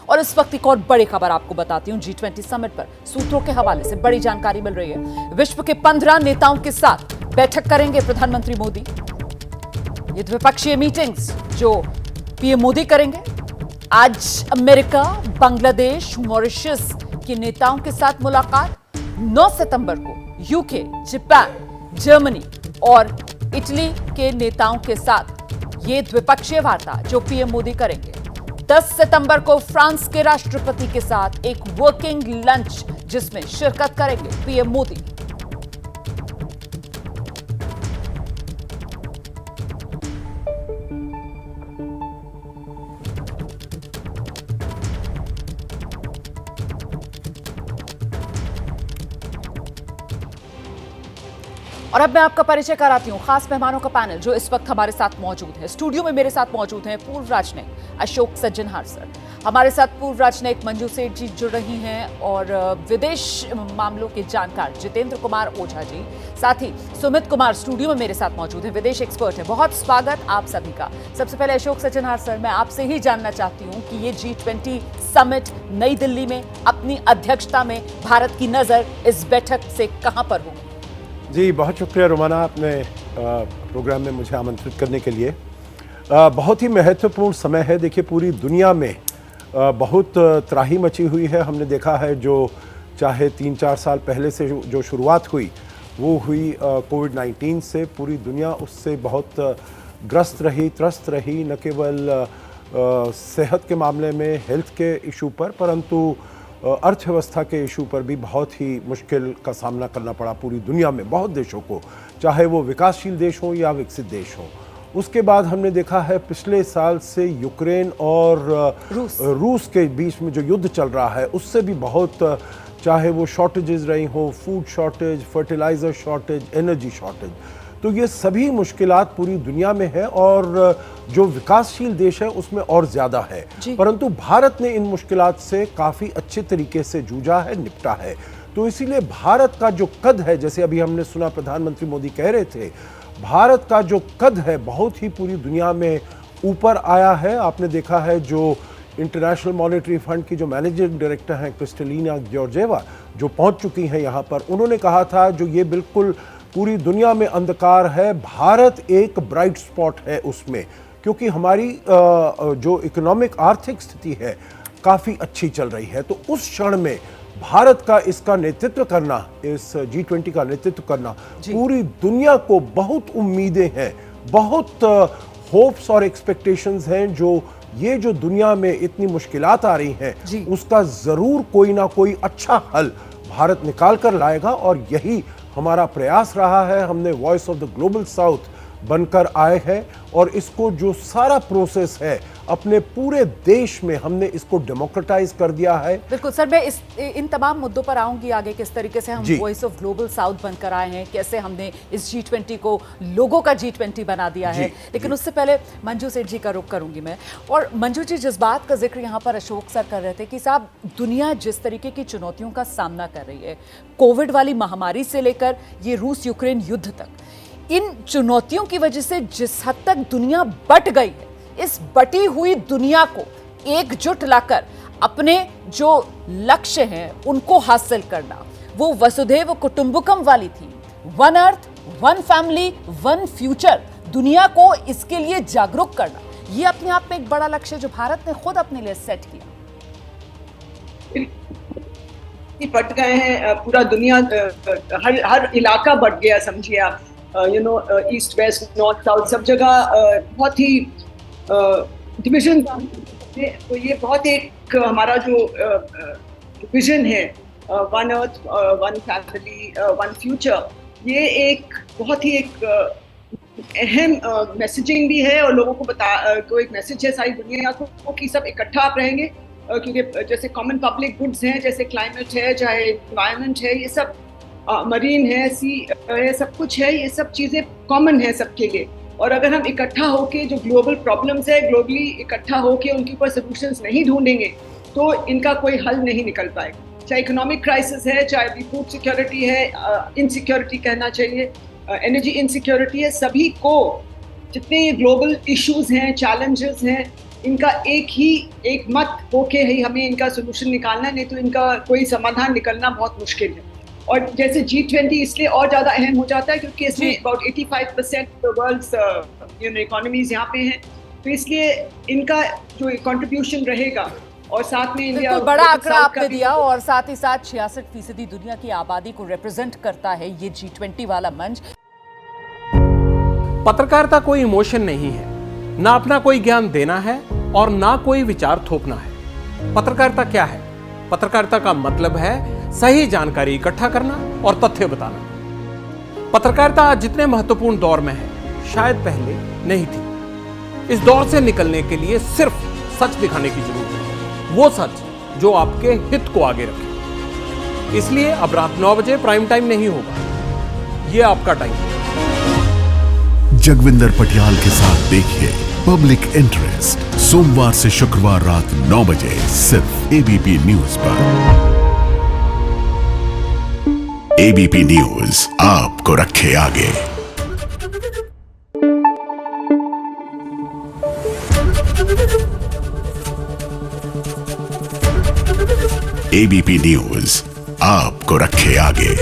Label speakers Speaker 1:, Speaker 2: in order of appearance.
Speaker 1: और इस वक्त एक और बड़ी खबर आपको बताती हूं। G20 समिट पर सूत्रों के हवाले से बड़ी जानकारी मिल रही है। विश्व के 15 नेताओं के साथ बैठक करेंगे प्रधानमंत्री मोदी। ये द्विपक्षीय मीटिंग्स जो पीएम मोदी करेंगे। आज अमेरिका, बांग्लादेश, मॉरिशस के नेताओं के साथ मुलाकात। 9 सितंबर को यूके, जापान, जर्मनी और इटली के नेताओं के साथ ये द्विपक्षीय वार्ता जो पीएम मोदी करेंगे। 10 सितंबर को फ्रांस के राष्ट्रपति के साथ एक वर्किंग लंच जिसमें शिरकत करेंगे पीएम मोदी। और अब मैं आपका परिचय कराती हूँ खास मेहमानों का पैनल जो इस वक्त हमारे साथ मौजूद है। स्टूडियो में मेरे साथ मौजूद हैं पूर्व राजनयिक अशोक सज्जनहार सर, हमारे साथ पूर्व राजनयिक मंजू सेठ जी जुड़ रही हैं, और विदेश मामलों के जानकार जितेंद्र कुमार ओझा जी, साथ ही सुमित कुमार स्टूडियो में मेरे साथ मौजूद है, विदेश एक्सपर्ट है। बहुत स्वागत आप सभी का। सबसे पहले अशोक सज्जनहार सर, मैं आपसे ही जानना चाहती हूँ कि ये G20 समिट नई दिल्ली में अपनी अध्यक्षता में भारत की नजर इस बैठक से कहां पर होगी?
Speaker 2: जी बहुत शुक्रिया रोमाना, आपने प्रोग्राम में मुझे आमंत्रित करने के लिए। बहुत ही महत्वपूर्ण समय है। देखिए पूरी दुनिया में बहुत त्राही मची हुई है। हमने देखा है जो चाहे 3-4 साल पहले से जो शुरुआत हुई वो हुई कोविड-19 से। पूरी दुनिया उससे बहुत त्रस्त रही, न केवल सेहत के मामले में, हेल्थ के इशू पर, परंतु अर्थव्यवस्था के इशू पर भी बहुत ही मुश्किल का सामना करना पड़ा पूरी दुनिया में बहुत देशों को, चाहे वो विकासशील देश हो या विकसित देश हो। उसके बाद हमने देखा है पिछले साल से यूक्रेन और रूस के बीच में जो युद्ध चल रहा है उससे भी बहुत, चाहे वो शॉर्टेजेस रही हो, food shortage, fertiliser shortage, energy shortage, तो ये सभी मुश्किलात पूरी दुनिया में है और जो विकासशील देश है उसमें और ज़्यादा है। परंतु भारत ने इन मुश्किलात से काफ़ी अच्छे तरीके से जूझा है, निपटा है। तो इसीलिए भारत का जो कद है, जैसे अभी हमने सुना प्रधानमंत्री मोदी कह रहे थे, भारत का जो कद है बहुत ही पूरी दुनिया में ऊपर आया है। आपने देखा है जो इंटरनेशनल मॉनेटरी फंड की जो मैनेजिंग डायरेक्टर हैं क्रिस्टलिना जॉर्जिएवा, जो पहुंच चुकी हैं यहाँ पर, उन्होंने कहा था जो ये बिल्कुल पूरी दुनिया में अंधकार है, भारत एक ब्राइट स्पॉट है उसमें, क्योंकि हमारी जो इकोनॉमिक आर्थिक स्थिति है काफ़ी अच्छी चल रही है। तो उस क्षण में भारत का इसका नेतृत्व करना, इस G20 का नेतृत्व करना, पूरी दुनिया को बहुत उम्मीदें हैं, बहुत होप्स और एक्सपेक्टेशंस हैं। ये जो दुनिया में इतनी मुश्किलात आ रही हैं उसका ज़रूर कोई ना कोई अच्छा हल भारत निकाल कर लाएगा, और यही हमारा प्रयास रहा है। हमने voice of the global south बनकर आए हैं और इसको जो सारा प्रोसेस है अपने पूरे देश में हमने इसको डेमोक्रेटाइज कर दिया है।
Speaker 1: बिल्कुल सर, मैं इन तमाम मुद्दों पर आऊंगी आगे, किस तरीके से हम वॉइस ऑफ ग्लोबल साउथ बनकर आए हैं, कैसे हमने इस G20 को लोगों का G20 बना दिया है। लेकिन उससे पहले मंजू सेठ जी का रुख करूंगी मैं। और मंजू जी, जिस बात का जिक्र यहाँ पर अशोक सर कर रहे थे कि साहब दुनिया जिस तरीके की चुनौतियों का सामना कर रही है, कोविड वाली महामारी से लेकर ये रूस यूक्रेन युद्ध तक, इन चुनौतियों की वजह से जिस हद तक दुनिया बट गई है, इस बटी हुई दुनिया को एकजुट लाकर अपने जो लक्ष्य हैं उनको हासिल करना, वो वसुधैव कुटुंबकम वाली थी, one earth, one family, one future, दुनिया को इसके लिए जागरूक करना, ये अपने आप में एक बड़ा लक्ष्य जो भारत ने खुद अपने लिए सेट किया।
Speaker 3: बट गए हैं पूरा दुनिया, हर इलाका बट गया, समझिए आप। ईस्ट वेस्ट नॉर्थ साउथ सब जगह बहुत ही डिवीजन। तो ये बहुत एक हमारा जो विजन है, one earth, one family, one future, ये एक बहुत ही एक अहम मैसेजिंग भी है और लोगों को एक मैसेज है सारी दुनिया को कि सब इकट्ठा आप रहेंगे, क्योंकि जैसे कॉमन पब्लिक गुड्स हैं, जैसे क्लाइमेट है, चाहे एनवायरनमेंट है, ये सब मरीन है, सी है, सब कुछ है, ये सब चीज़ें कॉमन है सबके लिए। और अगर हम इकट्ठा होके जो ग्लोबल प्रॉब्लम्स है, ग्लोबली इकट्ठा होके उनके ऊपर सॉल्यूशंस नहीं ढूंढेंगे तो इनका कोई हल नहीं निकल पाएगा। चाहे इकोनॉमिक क्राइसिस है, चाहे फूड सिक्योरिटी है, इनसिक्योरिटी कहना चाहिए, एनर्जी इनसिक्योरिटी है, सभी को जितने ग्लोबल इश्यूज हैं, चैलेंजेस हैं, इनका एक मत होके ही हमें इनका सोल्यूशन निकालना, नहीं तो इनका कोई समाधान निकलना बहुत मुश्किल है। और जैसे G20 इसलिए और ज़्यादा अहम हो जाता है क्योंकि इसमें अबाउट 85% वर्ल्ड्स इकोनॉमीज यहाँ पे हैं, तो इसलिए इनका जो कंट्रीब्यूशन रहेगा और साथ में इंडिया
Speaker 1: बिल्कुल बड़ा आंकड़ा आपने दिया, और साथ ही साथ 66% दुनिया की आबादी को रिप्रेजेंट करता है ये G20 वाला मंच।
Speaker 4: पत्रकारिता कोई इमोशन नहीं है, ना अपना कोई ज्ञान देना है और ना कोई विचार थोपना है। पत्रकारिता क्या है? पत्रकारिता का मतलब है सही जानकारी इकट्ठा करना और तथ्य बताना। पत्रकारिता आज जितने महत्वपूर्ण दौर में है, शायद पहले नहीं थी। इस दौर से निकलने के लिए सिर्फ सच दिखाने की जरूरत है, वो सच जो आपके हित को आगे रखे। इसलिए अब रात 9 बजे प्राइम टाइम नहीं होगा, ये आपका टाइम है।
Speaker 5: जगविंदर पटियाल के साथ देखिए पब्लिक इंटरेस्ट सोमवार से शुक्रवार रात 9 बजे सिर्फ एबीपी न्यूज पर। एबीपी न्यूज आपको रखे आगे। एबीपी न्यूज आपको रखे आगे।